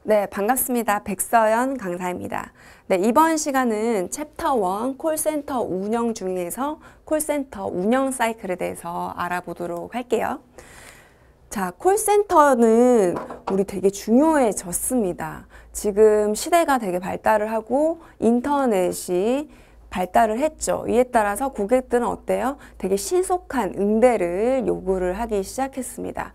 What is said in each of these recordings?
네, 반갑습니다. 백서연 강사입니다. 네, 이번 시간은 챕터 1 콜센터 운영 중에서 콜센터 운영 사이클에 대해서 알아보도록 할게요. 자, 콜센터는 우리 되게 중요해졌습니다. 지금 시대가 되게 발달을 하고 인터넷이 발달을 했죠. 이에 따라서 고객들은 어때요? 되게 신속한 응대를 요구를 하기 시작했습니다.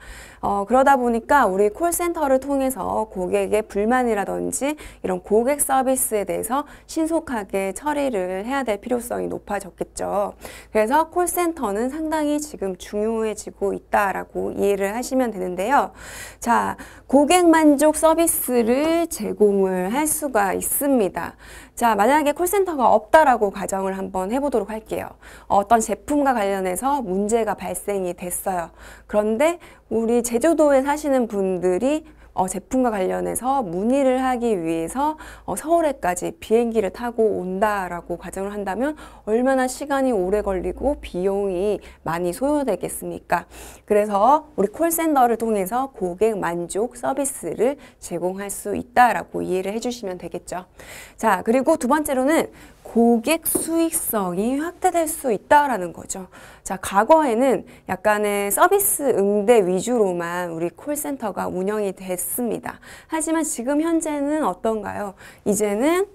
그러다 보니까 우리 콜센터를 통해서 고객의 불만이라든지 이런 고객 서비스에 대해서 신속하게 처리를 해야 될 필요성이 높아졌겠죠. 그래서 콜센터는 상당히 지금 중요해지고 있다라고 이해를 하시면 되는데요. 자, 고객 만족 서비스를 제공을 할 수가 있습니다. 자, 만약에 콜센터가 없다라고 가정을 한번 해보도록 할게요. 어떤 제품과 관련해서 문제가 발생이 됐어요. 그런데 우리 제주도에 사시는 분들이 제품과 관련해서 문의를 하기 위해서 서울에까지 비행기를 타고 온다라고 가정을 한다면 얼마나 시간이 오래 걸리고 비용이 많이 소요되겠습니까? 그래서 우리 콜센터를 통해서 고객 만족 서비스를 제공할 수 있다라고 이해를 해주시면 되겠죠. 자, 그리고 두 번째로는 고객 수익성이 확대될 수 있다라는 거죠. 자, 과거에는 약간의 서비스 응대 위주로만 우리 콜센터가 운영이 됐습니다. 하지만 지금 현재는 어떤가요? 이제는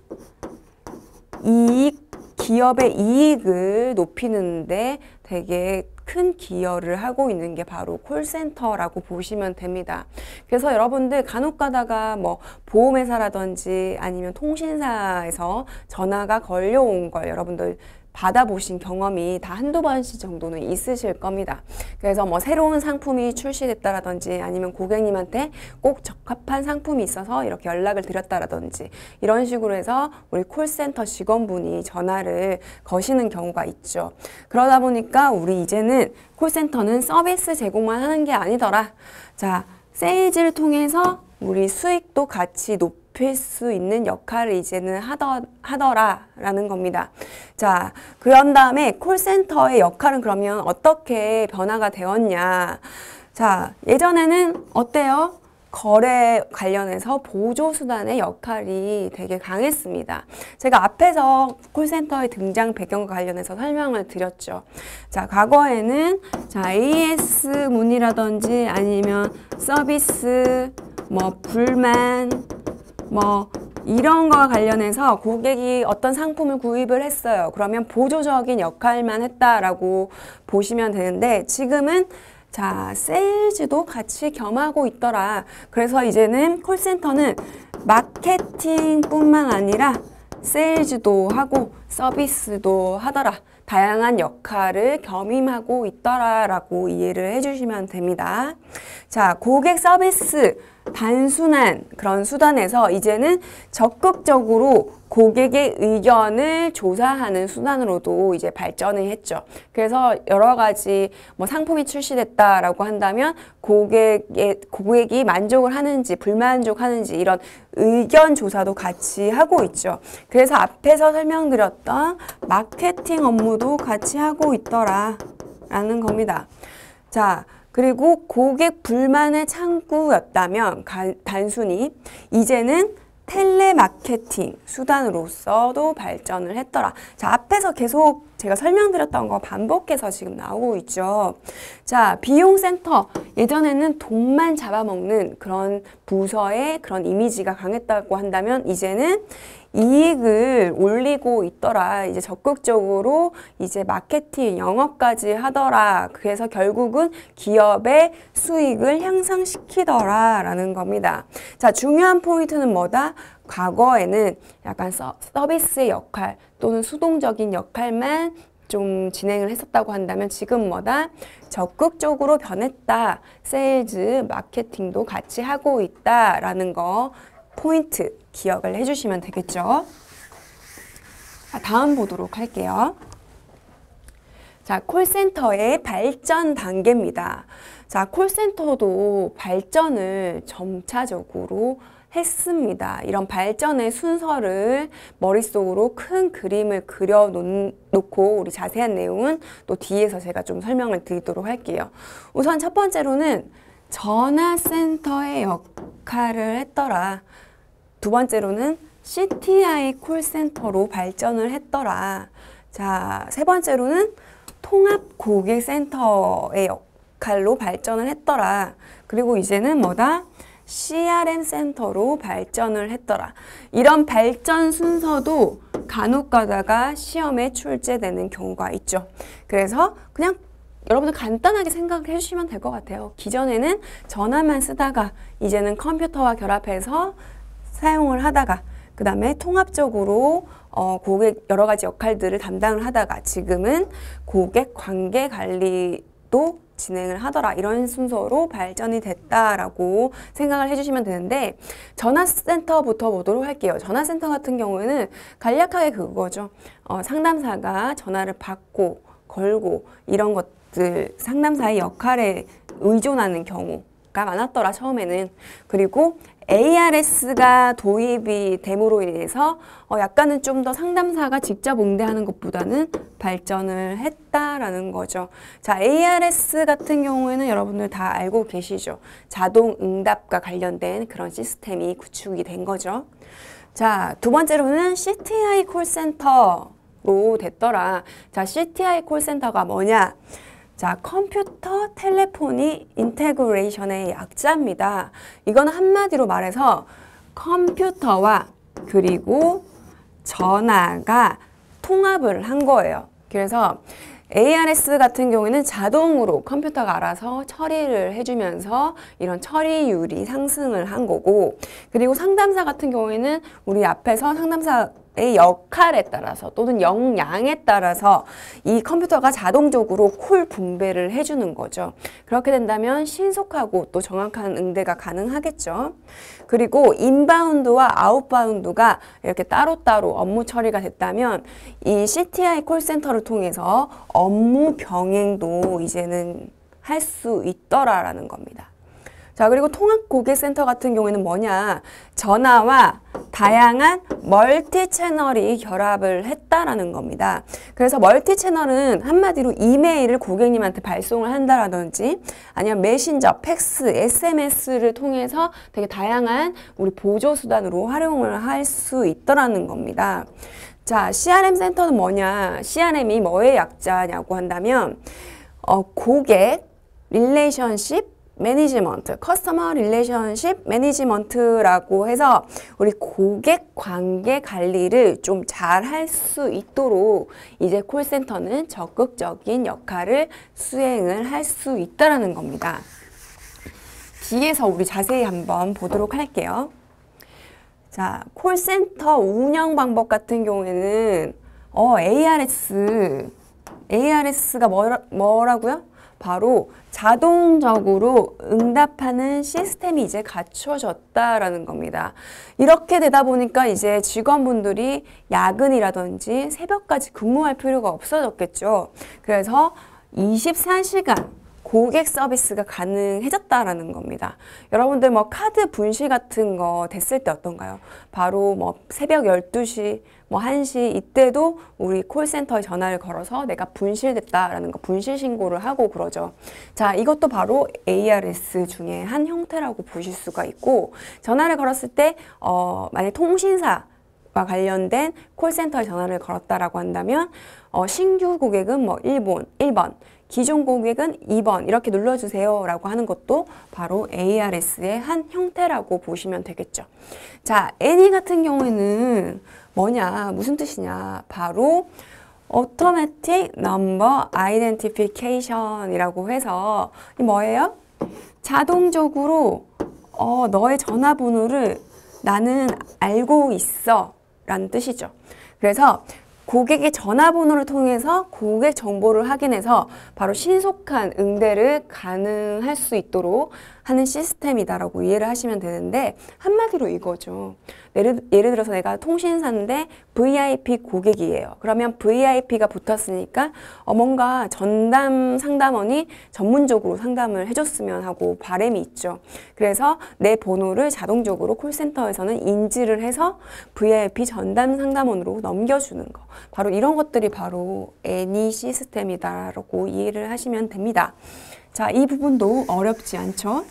기업의 이익을 높이는데 되게 큰 기여를 하고 있는 게 바로 콜센터라고 보시면 됩니다. 그래서 여러분들 간혹 가다가 뭐 보험회사라든지 아니면 통신사에서 전화가 걸려온 걸 여러분들 받아보신 경험이 다 한두 번씩 정도는 있으실 겁니다. 그래서 뭐 새로운 상품이 출시됐다라든지 아니면 고객님한테 꼭 적합한 상품이 있어서 이렇게 연락을 드렸다라든지 이런 식으로 해서 우리 콜센터 직원분이 전화를 거시는 경우가 있죠. 그러다 보니까 우리 이제는 콜센터는 서비스 제공만 하는 게 아니더라. 자, 세일즈를 통해서 우리 수익도 같이 높일 수 있는 역할을 이제는 하더라라는 겁니다. 자, 그런 다음에 콜센터의 역할은 그러면 어떻게 변화가 되었냐. 자, 예전에는 어때요? 거래 관련해서 보조수단의 역할이 되게 강했습니다. 제가 앞에서 콜센터의 등장 배경과 관련해서 설명을 드렸죠. 자, 과거에는 자, AS 문의라든지 아니면 서비스, 뭐 불만, 뭐 이런 거와 관련해서 고객이 어떤 상품을 구입을 했어요. 그러면 보조적인 역할만 했다라고 보시면 되는데 지금은 자, 세일즈도 같이 겸하고 있더라. 그래서 이제는 콜센터는 마케팅뿐만 아니라 세일즈도 하고 서비스도 하더라. 다양한 역할을 겸임하고 있더라라고 이해를 해주시면 됩니다. 자, 고객 서비스 단순한 그런 수단에서 이제는 적극적으로 고객의 의견을 조사하는 수단으로도 이제 발전을 했죠. 그래서 여러 가지 뭐 상품이 출시됐다라고 한다면 고객이 만족을 하는지 불만족하는지 이런 의견 조사도 같이 하고 있죠. 그래서 앞에서 설명드렸던 마케팅 업무도 같이 하고 있더라라는 겁니다. 자, 그리고 고객 불만의 창구였다면 단순히 이제는 텔레마케팅 수단으로서도 발전을 했더라. 자, 앞에서 계속 제가 설명드렸던 거 반복해서 지금 나오고 있죠. 자, 비용센터. 예전에는 돈만 잡아먹는 그런 부서의 그런 이미지가 강했다고 한다면 이제는 이익을 올리고 있더라. 이제 적극적으로 이제 마케팅, 영업까지 하더라. 그래서 결국은 기업의 수익을 향상시키더라라는 겁니다. 자, 중요한 포인트는 뭐다? 과거에는 약간 서비스의 역할 또는 수동적인 역할만 좀 진행을 했었다고 한다면 지금 뭐다? 적극적으로 변했다. 세일즈, 마케팅도 같이 하고 있다라는 거 포인트 기억을 해주시면 되겠죠. 자, 다음 보도록 할게요. 자, 콜센터의 발전 단계입니다. 자, 콜센터도 발전을 점차적으로 했습니다. 이런 발전의 순서를 머릿속으로 큰 그림을 그려놓고 우리 자세한 내용은 또 뒤에서 제가 좀 설명을 드리도록 할게요. 우선 첫 번째로는 전화센터의 역할을 했더라. 두 번째로는 CTI 콜센터로 발전을 했더라. 자, 세 번째로는 통합고객센터의 역할로 발전을 했더라. 그리고 이제는 뭐다? CRM 센터로 발전을 했더라. 이런 발전 순서도 간혹 가다가 시험에 출제되는 경우가 있죠. 그래서 그냥 여러분들 간단하게 생각을 해주시면 될 것 같아요. 기존에는 전화만 쓰다가 이제는 컴퓨터와 결합해서 사용을 하다가 그 다음에 통합적으로 고객 여러 가지 역할들을 담당을 하다가 지금은 고객 관계 관리도 진행을 하더라. 이런 순서로 발전이 됐다라고 생각을 해주시면 되는데 전화센터부터 보도록 할게요. 전화센터 같은 경우에는 간략하게 그거죠. 상담사가 전화를 받고 걸고 이런 것들 상담사의 역할에 의존하는 경우가 많았더라 처음에는. 그리고 ARS가 도입이 됨으로 인해서 약간은 좀 더 상담사가 직접 응대하는 것보다는 발전을 했다라는 거죠. 자, ARS 같은 경우에는 여러분들 다 알고 계시죠. 자동 응답과 관련된 그런 시스템이 구축이 된 거죠. 자, 두 번째로는 CTI 콜센터로 됐더라. 자, CTI 콜센터가 뭐냐? 자, 컴퓨터 텔레포니 인테그레이션의 약자입니다. 이거는 한마디로 말해서 컴퓨터와 그리고 전화가 통합을 한 거예요. 그래서 ARS 같은 경우에는 자동으로 컴퓨터가 알아서 처리를 해주면서 이런 처리율이 상승을 한 거고, 그리고 상담사 같은 경우에는 우리 앞에서 상담사의 역할에 따라서 또는 역량에 따라서 이 컴퓨터가 자동적으로 콜 분배를 해주는 거죠. 그렇게 된다면 신속하고 또 정확한 응대가 가능하겠죠. 그리고 인바운드와 아웃바운드가 이렇게 따로따로 업무 처리가 됐다면 이 CTI 콜센터를 통해서 업무 병행도 이제는 할 수 있더라라는 겁니다. 자, 그리고 통합고객센터 같은 경우에는 뭐냐? 전화와 다양한 멀티 채널이 결합을 했다라는 겁니다. 그래서 멀티 채널은 한마디로 이메일을 고객님한테 발송을 한다라든지 아니면 메신저, 팩스, SMS를 통해서 되게 다양한 우리 보조수단으로 활용을 할 수 있더라는 겁니다. 자, CRM 센터는 뭐냐? CRM이 뭐의 약자냐고 한다면 고객 릴레이션십 매니지먼트, 커스터머 릴레이션십 매니지먼트라고 해서 우리 고객 관계 관리를 좀 잘 할 수 있도록 이제 콜센터는 적극적인 역할을 수행을 할 수 있다라는 겁니다. 뒤에서 우리 자세히 한번 보도록 할게요. 자, 콜센터 운영 방법 같은 경우에는 ARS가 뭐라고요? 바로 자동적으로 응답하는 시스템이 이제 갖춰졌다라는 겁니다. 이렇게 되다 보니까 이제 직원분들이 야근이라든지 새벽까지 근무할 필요가 없어졌겠죠. 그래서 24시간 고객 서비스가 가능해졌다라는 겁니다. 여러분들 뭐 카드 분실 같은 거 됐을 때 어떤가요? 바로 뭐 새벽 12시, 뭐 1시 이때도 우리 콜센터에 전화를 걸어서 내가 분실됐다라는 거 분실 신고를 하고 그러죠. 자, 이것도 바로 ARS 중에 한 형태라고 보실 수가 있고, 전화를 걸었을 때 만약 통신사와 관련된 콜센터에 전화를 걸었다라고 한다면 신규 고객은 뭐 1번, 기존 고객은 2번 이렇게 눌러주세요 라고 하는 것도 바로 ARS의 한 형태라고 보시면 되겠죠. 자, Any 같은 경우에는 뭐냐, 무슨 뜻이냐, 바로 Automatic Number Identification 이라고 해서 이 뭐예요? 자동적으로 너의 전화번호를 나는 알고 있어 라는 뜻이죠. 그래서 고객의 전화번호를 통해서 고객 정보를 확인해서 바로 신속한 응대를 가능할 수 있도록 하는 시스템이다라고 이해를 하시면 되는데, 한마디로 이거죠. 예를 들어서 내가 통신사인데 VIP 고객이에요. 그러면 VIP가 붙었으니까 뭔가 전담 상담원이 전문적으로 상담을 해줬으면 하고 바람이 있죠. 그래서 내 번호를 자동적으로 콜센터에서는 인지를 해서 VIP 전담 상담원으로 넘겨주는 거. 바로 이런 것들이 바로 애니 시스템이다라고 이해를 하시면 됩니다. 자, 이 부분도 어렵지 않죠?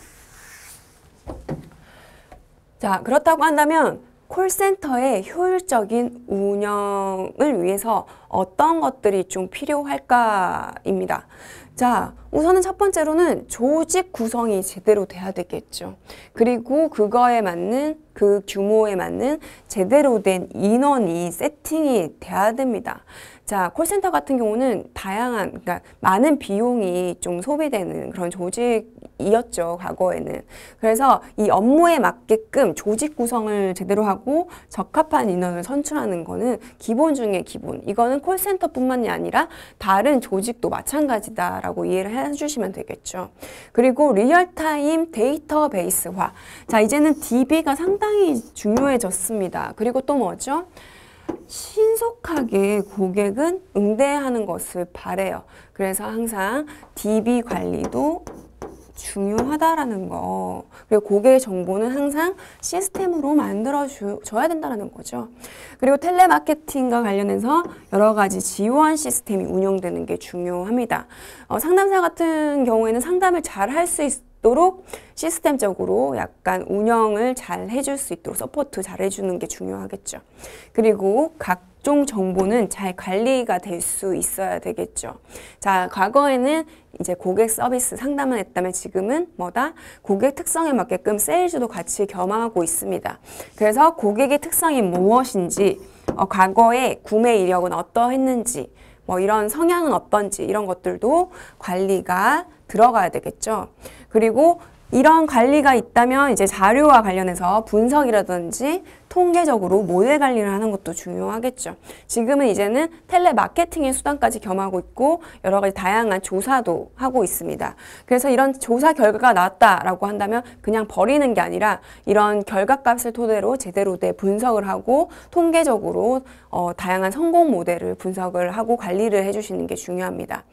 자, 그렇다고 한다면 콜센터의 효율적인 운영을 위해서 어떤 것들이 좀 필요할까입니다. 자, 우선은 첫 번째로는 조직 구성이 제대로 돼야 되겠죠. 그리고 그거에 맞는, 그 규모에 맞는 제대로 된 인원이 세팅이 돼야 됩니다. 자, 콜센터 같은 경우는 다양한, 그러니까 많은 비용이 좀 소비되는 그런 조직이었죠, 과거에는. 그래서 이 업무에 맞게끔 조직 구성을 제대로 하고 적합한 인원을 선출하는 거는 기본 중에 기본. 이거는 콜센터뿐만이 아니라 다른 조직도 마찬가지다라고 이해를 해주시면 되겠죠. 그리고 리얼타임 데이터베이스화. 자, 이제는 DB가 상당히 중요해졌습니다. 그리고 또 뭐죠? 신속하게 고객은 응대하는 것을 바래요. 그래서 항상 DB 관리도 중요하다라는 거. 그리고 고객의 정보는 항상 시스템으로 만들어줘야 된다는 거죠. 그리고 텔레마케팅과 관련해서 여러 가지 지원 시스템이 운영되는 게 중요합니다. 상담사 같은 경우에는 상담을 잘 할 수 있도록 시스템적으로 약간 운영을 잘 해줄 수 있도록 서포트 잘 해주는 게 중요하겠죠. 그리고 각종 정보는 잘 관리가 될 수 있어야 되겠죠. 자, 과거에는 이제 고객 서비스 상담을 했다면 지금은 뭐다? 고객 특성에 맞게끔 세일즈도 같이 겸하고 있습니다. 그래서 고객의 특성이 무엇인지, 과거에 구매 이력은 어떠했는지, 뭐 이런 성향은 어떤지 이런 것들도 관리가 들어가야 되겠죠. 그리고 이런 관리가 있다면 이제 자료와 관련해서 분석이라든지 통계적으로 모델 관리를 하는 것도 중요하겠죠. 지금은 이제는 텔레마케팅의 수단까지 겸하고 있고 여러 가지 다양한 조사도 하고 있습니다. 그래서 이런 조사 결과가 나왔다라고 한다면 그냥 버리는 게 아니라 이런 결과값을 토대로 제대로 된 분석을 하고 통계적으로 다양한 성공 모델을 분석을 하고 관리를 해주시는 게 중요합니다.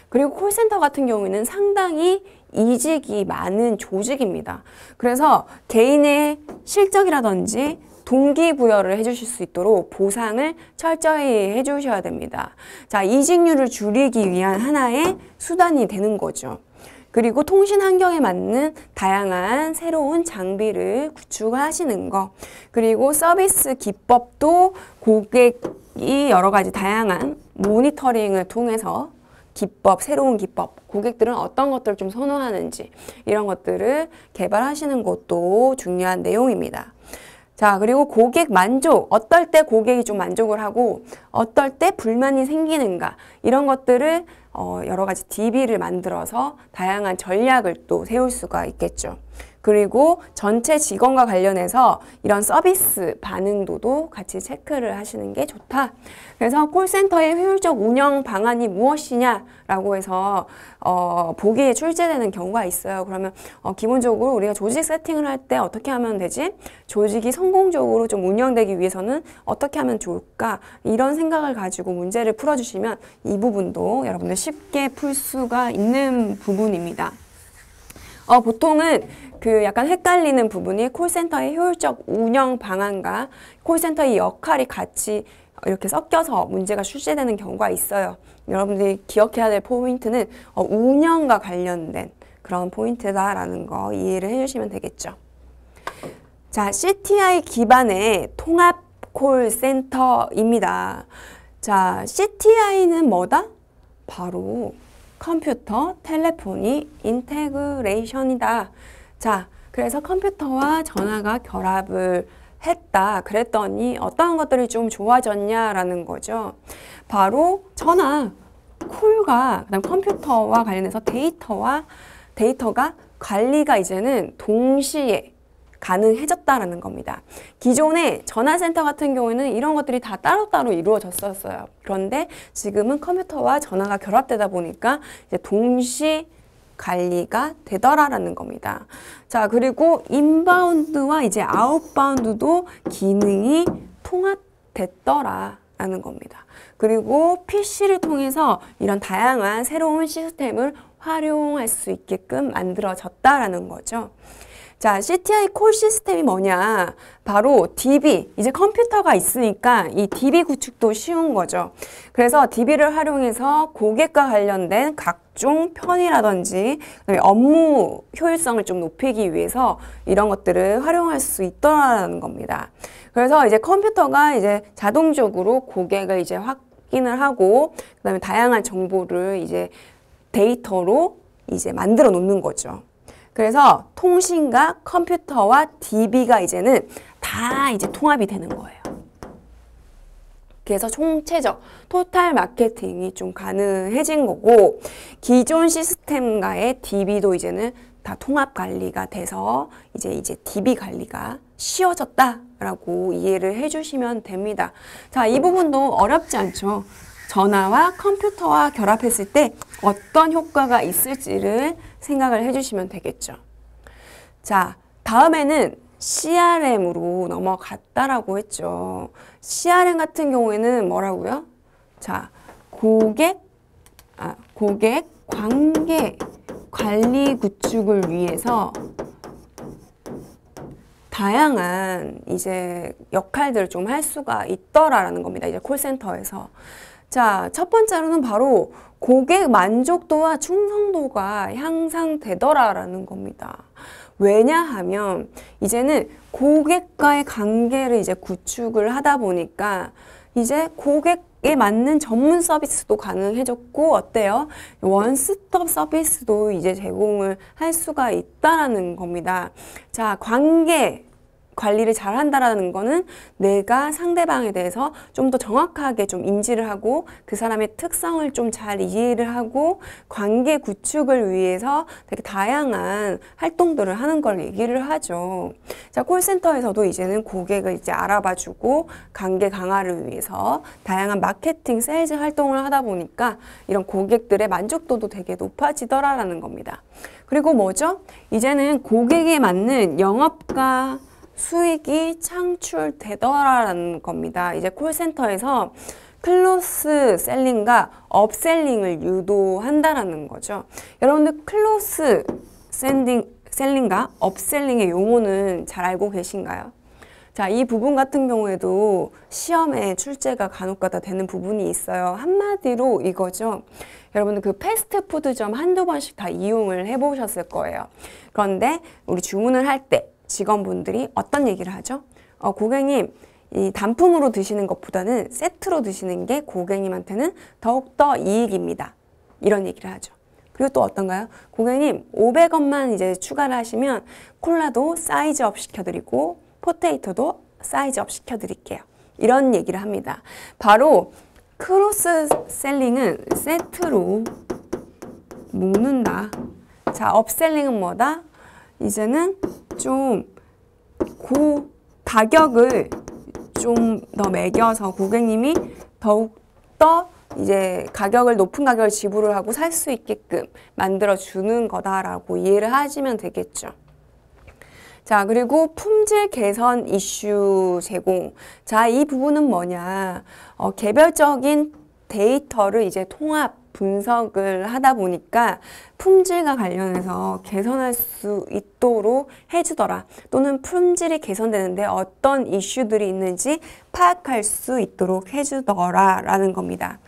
그리고 콜센터 같은 경우에는 상당히 이직이 많은 조직입니다. 그래서 개인의 실적이라든지 동기부여를 해주실 수 있도록 보상을 철저히 해주셔야 됩니다. 자, 이직률을 줄이기 위한 하나의 수단이 되는 거죠. 그리고 통신 환경에 맞는 다양한 새로운 장비를 구축하시는 거. 그리고 서비스 기법도 고객이 여러 가지 다양한 모니터링을 통해서 기법, 새로운 기법, 고객들은 어떤 것들을 좀 선호하는지 이런 것들을 개발하시는 것도 중요한 내용입니다. 자, 그리고 고객 만족, 어떨 때 고객이 좀 만족을 하고 어떨 때 불만이 생기는가 이런 것들을 여러 가지 DB를 만들어서 다양한 전략을 또 세울 수가 있겠죠. 그리고 전체 직원과 관련해서 이런 서비스 반응도도 같이 체크를 하시는 게 좋다. 그래서 콜센터의 효율적 운영 방안이 무엇이냐라고 해서 보기에 출제되는 경우가 있어요. 그러면 기본적으로 우리가 조직 세팅을 할 때 어떻게 하면 되지? 조직이 성공적으로 좀 운영되기 위해서는 어떻게 하면 좋을까? 이런 생각을 가지고 문제를 풀어주시면 이 부분도 여러분들 쉽게 풀 수가 있는 부분입니다. 보통은 그 약간 헷갈리는 부분이 콜센터의 효율적 운영 방안과 콜센터의 역할이 같이 이렇게 섞여서 문제가 출제되는 경우가 있어요. 여러분들이 기억해야 될 포인트는 운영과 관련된 그런 포인트다라는 거 이해를 해주시면 되겠죠. 자, CTI 기반의 통합 콜센터입니다. 자, CTI는 뭐다? 바로 컴퓨터, 텔레포니, 인테그레이션이다. 자, 그래서 컴퓨터와 전화가 결합을 했다. 그랬더니 어떤 것들이 좀 좋아졌냐라는 거죠. 바로 전화, 콜과 그다음 컴퓨터와 관련해서 데이터가 관리가 이제는 동시에 가능해졌다라는 겁니다. 기존의 전화센터 같은 경우에는 이런 것들이 다 따로따로 이루어졌었어요. 그런데 지금은 컴퓨터와 전화가 결합되다 보니까 이제 동시 관리가 되더라라는 겁니다. 자, 그리고 인바운드와 이제 아웃바운드도 기능이 통합됐더라라는 겁니다. 그리고 PC를 통해서 이런 다양한 새로운 시스템을 활용할 수 있게끔 만들어졌다라는 거죠. 자, CTI 콜 시스템이 뭐냐? 바로 DB, 이제 컴퓨터가 있으니까 이 DB 구축도 쉬운 거죠. 그래서 DB를 활용해서 고객과 관련된 각종 각종 편의라든지 그다음에 업무 효율성을 좀 높이기 위해서 이런 것들을 활용할 수 있더라는 겁니다. 그래서 이제 컴퓨터가 이제 자동적으로 고객을 이제 확인을 하고 그다음에 다양한 정보를 이제 데이터로 이제 만들어 놓는 거죠. 그래서 통신과 컴퓨터와 DB가 이제는 다 이제 통합이 되는 거예요. 그래서 총체적 토탈 마케팅이 좀 가능해진 거고 기존 시스템과의 DB도 이제는 다 통합 관리가 돼서 이제 DB 관리가 쉬워졌다라고 이해를 해주시면 됩니다. 자, 이 부분도 어렵지 않죠. 전화와 컴퓨터와 결합했을 때 어떤 효과가 있을지를 생각을 해주시면 되겠죠. 자, 다음에는 CRM으로 넘어갔다라고 했죠. CRM 같은 경우에는 뭐라고요? 자, 고객 관계 관리 구축을 위해서 다양한 이제 역할들을 좀 할 수가 있더라라는 겁니다. 이제 콜센터에서. 자, 첫 번째로는 바로 고객 만족도와 충성도가 향상되더라라는 겁니다. 왜냐하면 이제는 고객과의 관계를 이제 구축을 하다 보니까 이제 고객에 맞는 전문 서비스도 가능해졌고 어때요? 원스톱 서비스도 이제 제공을 할 수가 있다라는 겁니다. 자, 관계 관리를 잘 한다라는 거는 내가 상대방에 대해서 좀 더 정확하게 좀 인지를 하고 그 사람의 특성을 좀 잘 이해를 하고 관계 구축을 위해서 되게 다양한 활동들을 하는 걸 얘기를 하죠. 자, 콜센터에서도 이제는 고객을 이제 알아봐주고 관계 강화를 위해서 다양한 마케팅, 세일즈 활동을 하다 보니까 이런 고객들의 만족도도 되게 높아지더라라는 겁니다. 그리고 뭐죠? 이제는 고객에 맞는 영업과 수익이 창출되더라라는 겁니다. 이제 콜센터에서 클로스 셀링과 업셀링을 유도한다라는 거죠. 여러분들 클로스 셀링과 업셀링의 용어는 잘 알고 계신가요? 자, 이 부분 같은 경우에도 시험에 출제가 간혹가다 되는 부분이 있어요. 한마디로 이거죠. 여러분들 그 패스트푸드점 한두 번씩 다 이용을 해보셨을 거예요. 그런데 우리 주문을 할 때 직원분들이 어떤 얘기를 하죠? 고객님, 이 단품으로 드시는 것보다는 세트로 드시는 게 고객님한테는 더욱더 이익입니다. 이런 얘기를 하죠. 그리고 또 어떤가요? 고객님, 500원만 이제 추가를 하시면 콜라도 사이즈업 시켜드리고 포테이토도 사이즈업 시켜드릴게요. 이런 얘기를 합니다. 바로 크로스 셀링은 세트로 묶는다. 자, 업셀링은 뭐다? 이제는 좀 가격을 좀 더 매겨서 고객님이 더욱더 이제 높은 가격을 지불을 하고 살 수 있게끔 만들어주는 거다라고 이해를 하시면 되겠죠. 자, 그리고 품질 개선 이슈 제공. 자, 이 부분은 뭐냐. 개별적인 데이터를 이제 통합 분석을 하다 보니까 품질과 관련해서 개선할 수 있도록 해주더라. 또는 품질이 개선되는데 어떤 이슈들이 있는지 파악할 수 있도록 해주더라 라는 겁니다.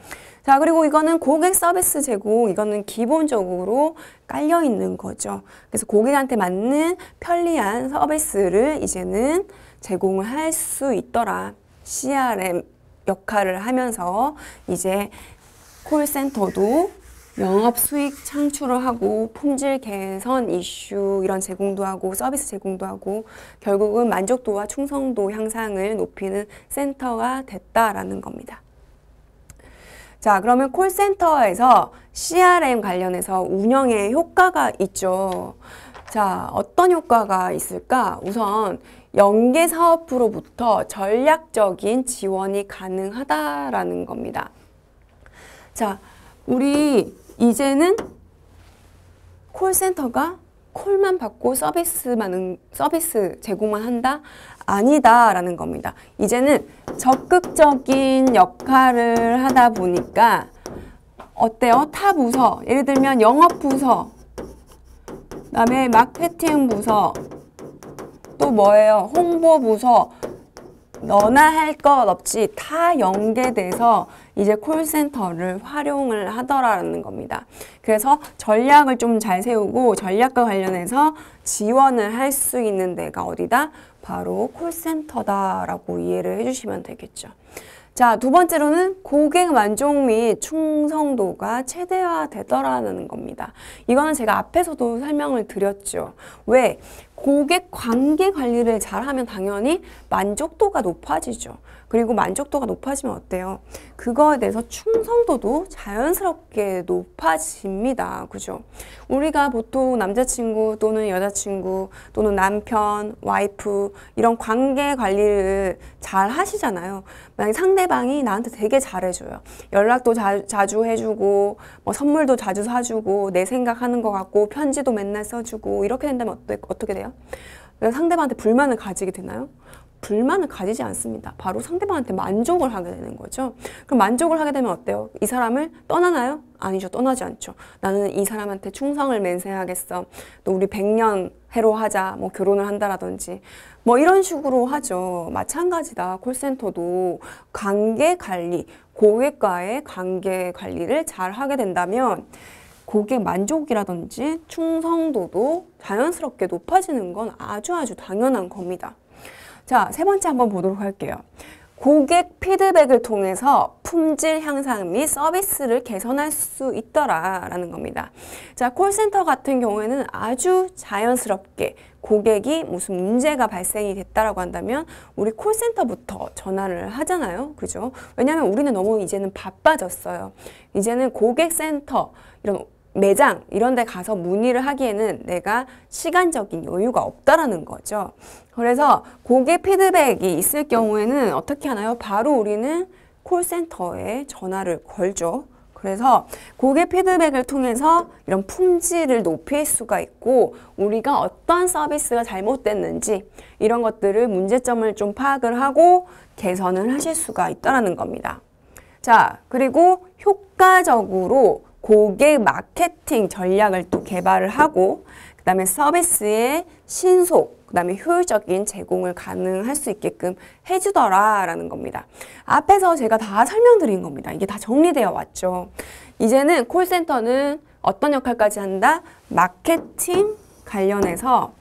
자, 그리고 이거는 고객 서비스 제공, 이거는 기본적으로 깔려 있는 거죠. 그래서 고객한테 맞는 편리한 서비스를 이제는 제공을 할 수 있더라. CRM 역할을 하면서 이제 콜센터도 영업 수익 창출을 하고 품질 개선 이슈 이런 제공도 하고 서비스 제공도 하고 결국은 만족도와 충성도 향상을 높이는 센터가 됐다라는 겁니다. 자, 그러면 콜센터에서 CRM 관련해서 운영에 효과가 있죠. 자, 어떤 효과가 있을까? 우선 연계사업부로부터 전략적인 지원이 가능하다라는 겁니다. 자, 우리 이제는 콜센터가 콜만 받고 서비스 제공만 한다? 아니다라는 겁니다. 이제는 적극적인 역할을 하다 보니까 어때요? 타 부서, 예를 들면 영업부서, 그다음에 마케팅 부서, 또 뭐예요? 홍보부서, 너나 할 것 없이 다 연계돼서 이제 콜센터를 활용을 하더라는 겁니다. 그래서 전략을 좀 잘 세우고 전략과 관련해서 지원을 할 수 있는 데가 어디다? 바로 콜센터다라고 이해를 해주시면 되겠죠. 자, 두 번째로는 고객 만족 및 충성도가 최대화되더라는 겁니다. 이거는 제가 앞에서도 설명을 드렸죠. 왜? 고객 관계 관리를 잘하면 당연히 만족도가 높아지죠. 그리고 만족도가 높아지면 어때요? 그거에 대해서 충성도도 자연스럽게 높아집니다. 그죠? 우리가 보통 남자친구 또는 여자친구 또는 남편, 와이프 이런 관계 관리를 잘 하시잖아요. 만약에 상대방이 나한테 되게 잘해줘요. 연락도 자주 해주고 뭐 선물도 자주 사주고 내 생각하는 것 같고 편지도 맨날 써주고 이렇게 된다면 어떻게 돼요? 상대방한테 불만을 가지게 되나요? 불만을 가지지 않습니다. 바로 상대방한테 만족을 하게 되는 거죠. 그럼 만족을 하게 되면 어때요? 이 사람을 떠나나요? 아니죠. 떠나지 않죠. 나는 이 사람한테 충성을 맹세하겠어. 또 우리 100년 해로 하자. 뭐 결혼을 한다라든지 뭐 이런 식으로 하죠. 마찬가지다. 콜센터도 관계 관리, 고객과의 관계 관리를 잘 하게 된다면 고객 만족이라든지 충성도도 자연스럽게 높아지는 건 아주 당연한 겁니다. 자, 세 번째 한번 보도록 할게요. 고객 피드백을 통해서 품질 향상 및 서비스를 개선할 수 있더라라는 겁니다. 자, 콜센터 같은 경우에는 아주 자연스럽게 고객이 무슨 문제가 발생이 됐다라고 한다면 우리 콜센터부터 전화를 하잖아요. 그죠? 왜냐하면 우리는 너무 이제는 바빠졌어요. 이제는 고객센터 이런 매장 이런 데 가서 문의를 하기에는 내가 시간적인 여유가 없다라는 거죠. 그래서 고객 피드백이 있을 경우에는 어떻게 하나요? 바로 우리는 콜센터에 전화를 걸죠. 그래서 고객 피드백을 통해서 이런 품질을 높일 수가 있고 우리가 어떤 서비스가 잘못됐는지 이런 것들을 문제점을 좀 파악을 하고 개선을 하실 수가 있다는 겁니다. 자, 그리고 효과적으로 고객 마케팅 전략을 또 개발을 하고 그 다음에 서비스의 신속, 그 다음에 효율적인 제공을 가능할 수 있게끔 해주더라라는 겁니다. 앞에서 제가 다 설명드린 겁니다. 이게 다 정리되어 왔죠. 이제는 콜센터는 어떤 역할까지 한다? 마케팅 관련해서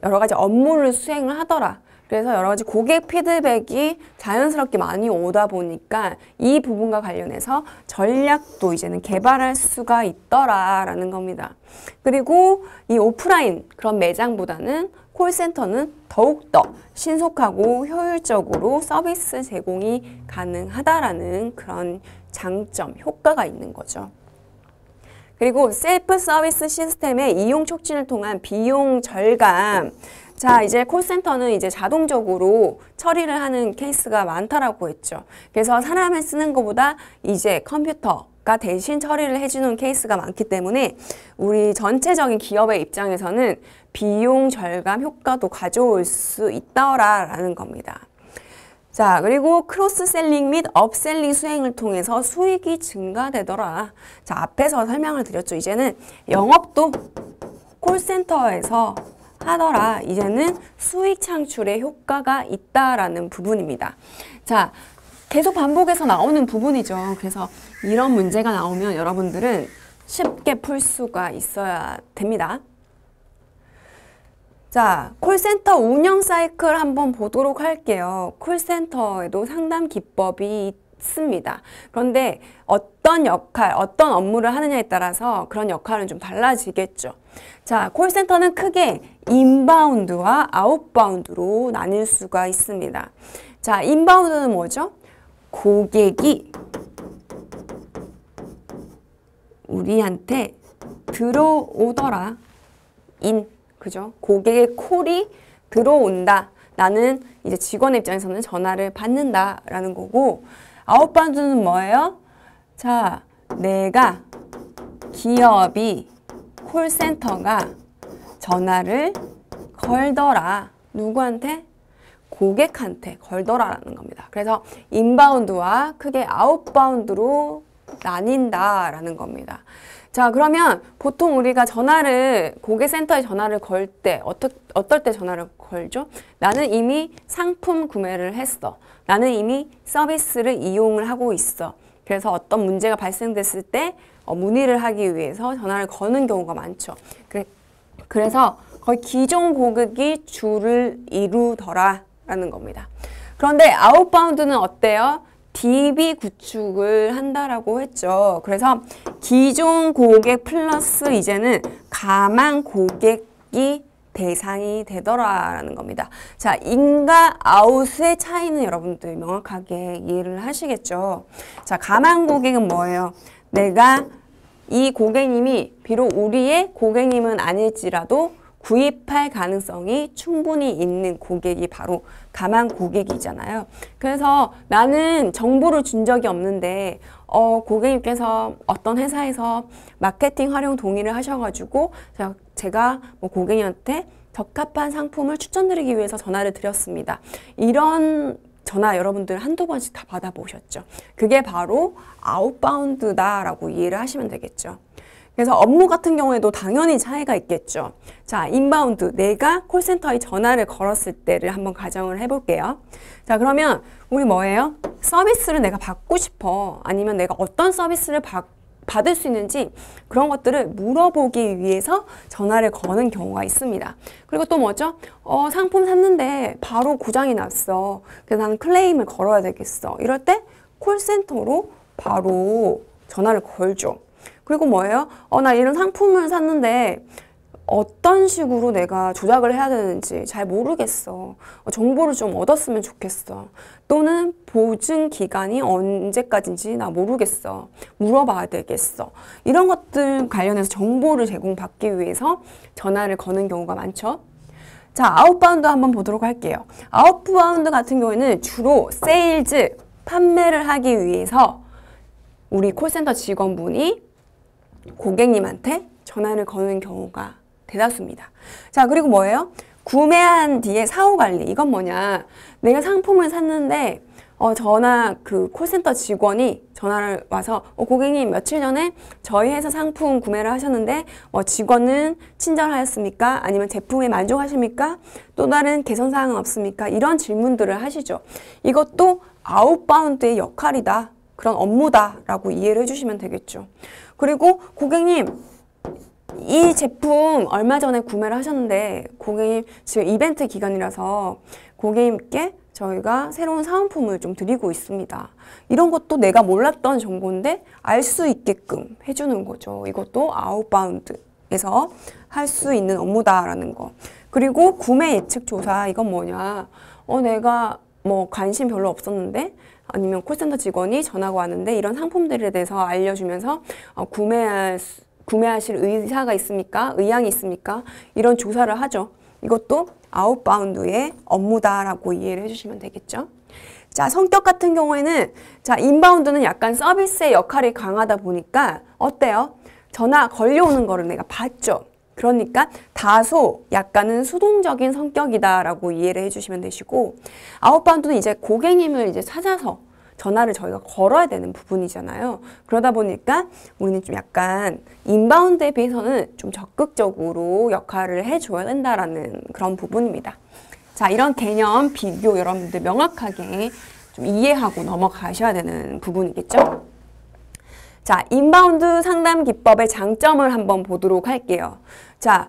여러 가지 업무를 수행을 하더라. 그래서 여러 가지 고객 피드백이 자연스럽게 많이 오다 보니까 이 부분과 관련해서 전략도 이제는 개발할 수가 있더라라는 겁니다. 그리고 이 오프라인 그런 매장보다는 콜센터는 더욱더 신속하고 효율적으로 서비스 제공이 가능하다라는 그런 장점, 효과가 있는 거죠. 그리고 셀프 서비스 시스템의 이용 촉진을 통한 비용 절감. 자, 이제 콜센터는 이제 자동적으로 처리를 하는 케이스가 많다라고 했죠. 그래서 사람을 쓰는 것보다 이제 컴퓨터가 대신 처리를 해주는 케이스가 많기 때문에 우리 전체적인 기업의 입장에서는 비용 절감 효과도 가져올 수 있다라는 겁니다. 자, 그리고 크로스셀링 및 업셀링 수행을 통해서 수익이 증가되더라. 자, 앞에서 설명을 드렸죠. 이제는 영업도 콜센터에서 하더라. 이제는 수익 창출에 효과가 있다라는 부분입니다. 자, 계속 반복해서 나오는 부분이죠. 그래서 이런 문제가 나오면 여러분들은 쉽게 풀 수가 있어야 됩니다. 자, 콜센터 운영 사이클 한번 보도록 할게요. 콜센터에도 상담 기법이 있습니다. 그런데 어떤 역할, 어떤 업무를 하느냐에 따라서 그런 역할은 좀 달라지겠죠. 자, 콜센터는 크게 인바운드와 아웃바운드로 나뉠 수가 있습니다. 자, 인바운드는 뭐죠? 고객이 우리한테 들어오더라. 그죠? 고객의 콜이 들어온다. 나는 이제 직원의 입장에서는 전화를 받는다라는 거고, 아웃바운드는 뭐예요? 자, 내가 기업이 콜센터가 전화를 걸더라. 누구한테? 고객한테 걸더라라는 겁니다. 그래서 인바운드와 크게 아웃바운드로 나뉜다라는 겁니다. 자, 그러면 보통 우리가 전화를, 고객센터에 전화를 걸 때, 어떨 때 전화를 걸죠? 나는 이미 상품 구매를 했어. 나는 이미 서비스를 이용을 하고 있어. 그래서 어떤 문제가 발생됐을 때 문의를 하기 위해서 전화를 거는 경우가 많죠. 그래서 거의 기존 고객이 주를 이루더라 라는 겁니다. 그런데 아웃바운드는 어때요? DB 구축을 한다라고 했죠. 그래서 기존 고객 플러스 이제는 가망 고객이 대상이 되더라라는 겁니다. 자, 인과 아웃의 차이는 여러분들 명확하게 이해를 하시겠죠. 자, 가망 고객은 뭐예요? 내가 이 고객님이 비록 우리의 고객님은 아닐지라도 구입할 가능성이 충분히 있는 고객이 바로 가망 고객이잖아요. 그래서 나는 정보를 준 적이 없는데 고객님께서 어떤 회사에서 마케팅 활용 동의를 하셔가지고 제가 뭐 고객님한테 적합한 상품을 추천드리기 위해서 전화를 드렸습니다. 이런 전화 여러분들 한두 번씩 다 받아보셨죠. 그게 바로 아웃바운드다라고 이해를 하시면 되겠죠. 그래서 업무 같은 경우에도 당연히 차이가 있겠죠. 자, 인바운드. 내가 콜센터에 전화를 걸었을 때를 한번 가정을 해볼게요. 자, 그러면 우리 뭐예요? 서비스를 내가 받고 싶어. 아니면 내가 어떤 서비스를 받을 수 있는지 그런 것들을 물어보기 위해서 전화를 거는 경우가 있습니다. 그리고 또 뭐죠? 상품 샀는데 바로 고장이 났어. 그래서 나는 클레임을 걸어야 되겠어. 이럴 때 콜센터로 바로 전화를 걸죠. 그리고 뭐예요? 나 이런 상품을 샀는데 어떤 식으로 내가 조작을 해야 되는지 잘 모르겠어. 정보를 좀 얻었으면 좋겠어. 또는 보증 기간이 언제까지인지 나 모르겠어. 물어봐야 되겠어. 이런 것들 관련해서 정보를 제공받기 위해서 전화를 거는 경우가 많죠. 자, 아웃바운드 한번 보도록 할게요. 아웃바운드 같은 경우에는 주로 세일즈, 판매를 하기 위해서 우리 콜센터 직원분이 고객님한테 전화를 거는 경우가 대다수입니다. 자, 그리고 뭐예요? 구매한 뒤에 사후 관리. 이건 뭐냐? 내가 상품을 샀는데 콜센터 직원이 전화를 와서 고객님 며칠 전에 저희 회사 상품 구매를 하셨는데 직원은 친절하였습니까? 아니면 제품에 만족하십니까? 또 다른 개선 사항은 없습니까? 이런 질문들을 하시죠. 이것도 아웃바운드의 역할이다. 그런 업무다라고 이해를 해주시면 되겠죠. 그리고 고객님 이 제품 얼마 전에 구매를 하셨는데 고객님 지금 이벤트 기간이라서 고객님께 저희가 새로운 사은품을 좀 드리고 있습니다. 이런 것도 내가 몰랐던 정보인데 알 수 있게끔 해주는 거죠. 이것도 아웃바운드에서 할 수 있는 업무다라는 거. 그리고 구매 예측 조사. 이건 뭐냐? 내가 관심 별로 없었는데 아니면 콜센터 직원이 전화가 왔는데 이런 상품들에 대해서 알려주면서 구매하실 의사가 있습니까? 의향이 있습니까? 이런 조사를 하죠. 이것도 아웃바운드의 업무다라고 이해를 해주시면 되겠죠. 자, 성격 같은 경우에는 인바운드는 약간 서비스의 역할이 강하다 보니까 어때요? 전화 걸려오는 거를 내가 봤죠. 그러니까 다소 약간은 수동적인 성격이다라고 이해를 해주시면 되시고, 아웃바운드는 이제 고객님을 찾아서 전화를 저희가 걸어야 되는 부분이잖아요. 그러다 보니까 우리는 좀 약간 인바운드에 비해서는 좀 적극적으로 역할을 해줘야 된다라는 그런 부분입니다. 자, 이런 개념, 비교 여러분들 명확하게 좀 이해하고 넘어가셔야 되는 부분이겠죠? 자, 인바운드 상담 기법의 장점을 한번 보도록 할게요. 자,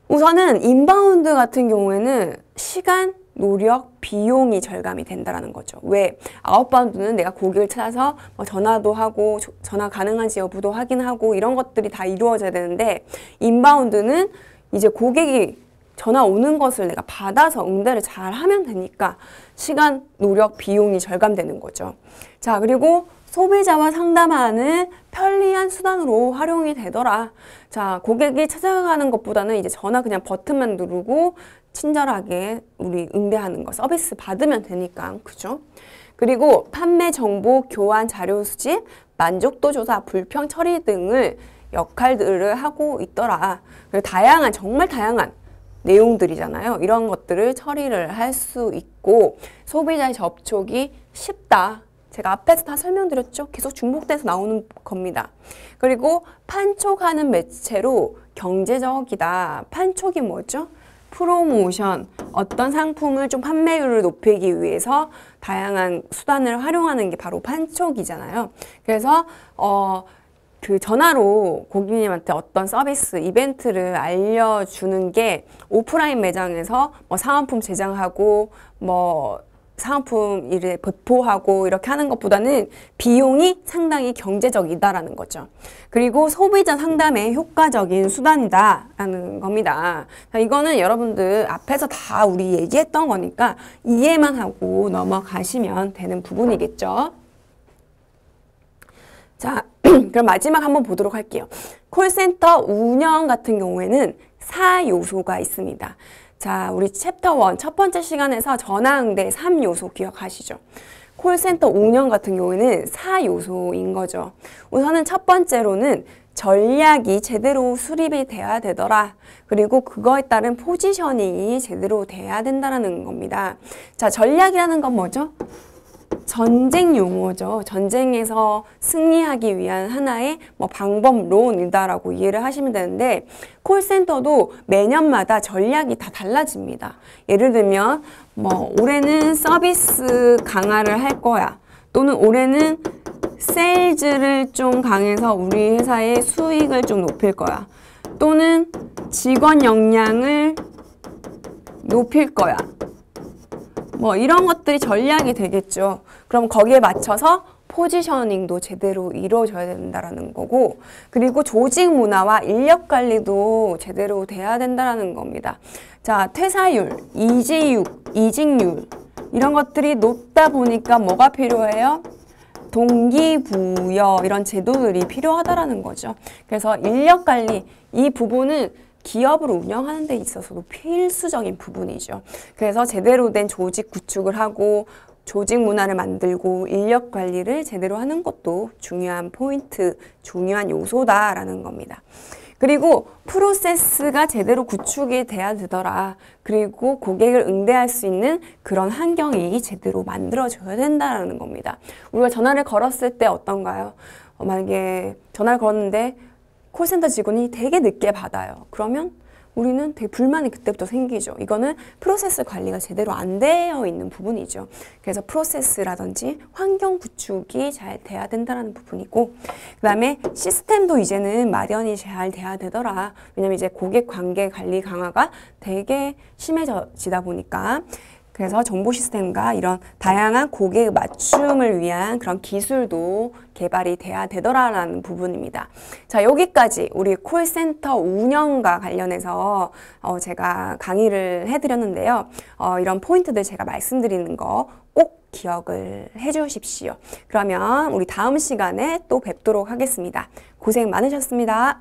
우선은 인바운드 같은 경우에는 시간, 노력, 비용이 절감이 된다는 거죠. 왜? 아웃바운드는 내가 고객을 찾아서 전화도 하고 전화 가능한지 여부도 확인하고 이런 것들이 다 이루어져야 되는데, 인바운드는 이제 고객이 전화 오는 것을 내가 받아서 응대를 잘 하면 되니까 시간, 노력, 비용이 절감되는 거죠. 자, 그리고 소비자와 상담하는 편리한 수단으로 활용이 되더라. 자, 고객이 찾아가는 것보다는 이제 전화 그냥 버튼만 누르고 친절하게 우리 응대하는 거, 서비스 받으면 되니까, 그죠? 그리고 판매 정보, 교환 자료 수집, 만족도 조사, 불평 처리 등을 역할들을 하고 있더라. 그리고 정말 다양한 내용들이잖아요. 이런 것들을 처리를 할 수 있고 소비자의 접촉이 쉽다. 제가 앞에서 다 설명드렸죠? 계속 중복돼서 나오는 겁니다. 그리고 판촉하는 매체로 경제적이다. 판촉이 뭐죠? 프로모션, 어떤 상품을 좀 판매율을 높이기 위해서 다양한 수단을 활용하는 게 바로 판촉이잖아요. 그래서 그 전화로 고객님한테 어떤 서비스, 이벤트를 알려주는 게 오프라인 매장에서 뭐 사은품 제작하고 뭐 사은품 일에 배포하고 이렇게 하는 것보다는 비용이 상당히 경제적이다라는 거죠. 그리고 소비자 상담에 효과적인 수단이다라는 겁니다. 자, 이거는 여러분들 앞에서 다 우리 얘기했던 거니까 이해만 하고 넘어가시면 되는 부분이겠죠. 자, 그럼 마지막 한번 보도록 할게요. 콜센터 운영 같은 경우에는 4요소가 있습니다. 자, 우리 챕터 1 첫 번째 시간에서 전화응대 3요소 기억하시죠? 콜센터 운영 같은 경우에는 4요소인 거죠. 우선은 첫 번째로는 전략이 제대로 수립이 돼야 되더라. 그리고 그거에 따른 포지셔닝이 제대로 돼야 된다는 겁니다. 자, 전략이라는 건 뭐죠? 전쟁 용어죠. 전쟁에서 승리하기 위한 하나의 뭐 방법론이다라고 이해를 하시면 되는데 콜센터도 매년마다 전략이 다 달라집니다. 예를 들면 뭐 올해는 서비스 강화를 할 거야. 또는 올해는 세일즈를 좀 강해서 우리 회사의 수익을 좀 높일 거야. 또는 직원 역량을 높일 거야. 뭐 이런 것들이 전략이 되겠죠. 그럼 거기에 맞춰서 포지셔닝도 제대로 이루어져야 된다는 거고, 그리고 조직 문화와 인력 관리도 제대로 돼야 된다는 겁니다. 자, 퇴사율, 이직률 이런 것들이 높다 보니까 뭐가 필요해요? 동기부여 이런 제도들이 필요하다라는 거죠. 그래서 인력 관리 이 부분은 기업을 운영하는 데 있어서도 필수적인 부분이죠. 그래서 제대로 된 조직 구축을 하고 조직 문화를 만들고 인력 관리를 제대로 하는 것도 중요한 포인트, 중요한 요소다라는 겁니다. 그리고 프로세스가 제대로 구축이 돼야 되더라. 그리고 고객을 응대할 수 있는 그런 환경이 제대로 만들어져야 된다는 겁니다. 우리가 전화를 걸었을 때 어떤가요? 만약에 전화를 걸었는데 콜센터 직원이 되게 늦게 받아요. 그러면 우리는 되게 불만이 그때부터 생기죠. 이거는 프로세스 관리가 제대로 안 되어 있는 부분이죠. 그래서 프로세스라든지 환경 구축이 잘 돼야 된다는 부분이고, 그 다음에 시스템도 이제는 마련이 잘 돼야 되더라. 왜냐면 이제 고객 관계 관리 강화가 되게 심해지다 보니까. 그래서 정보 시스템과 이런 다양한 고객 맞춤을 위한 그런 기술도 개발이 돼야 되더라라는 부분입니다. 자, 여기까지 우리 콜센터 운영과 관련해서 제가 강의를 해드렸는데요. 이런 포인트들 제가 말씀드리는 거 꼭 기억을 해주십시오. 그러면 우리 다음 시간에 또 뵙도록 하겠습니다. 고생 많으셨습니다.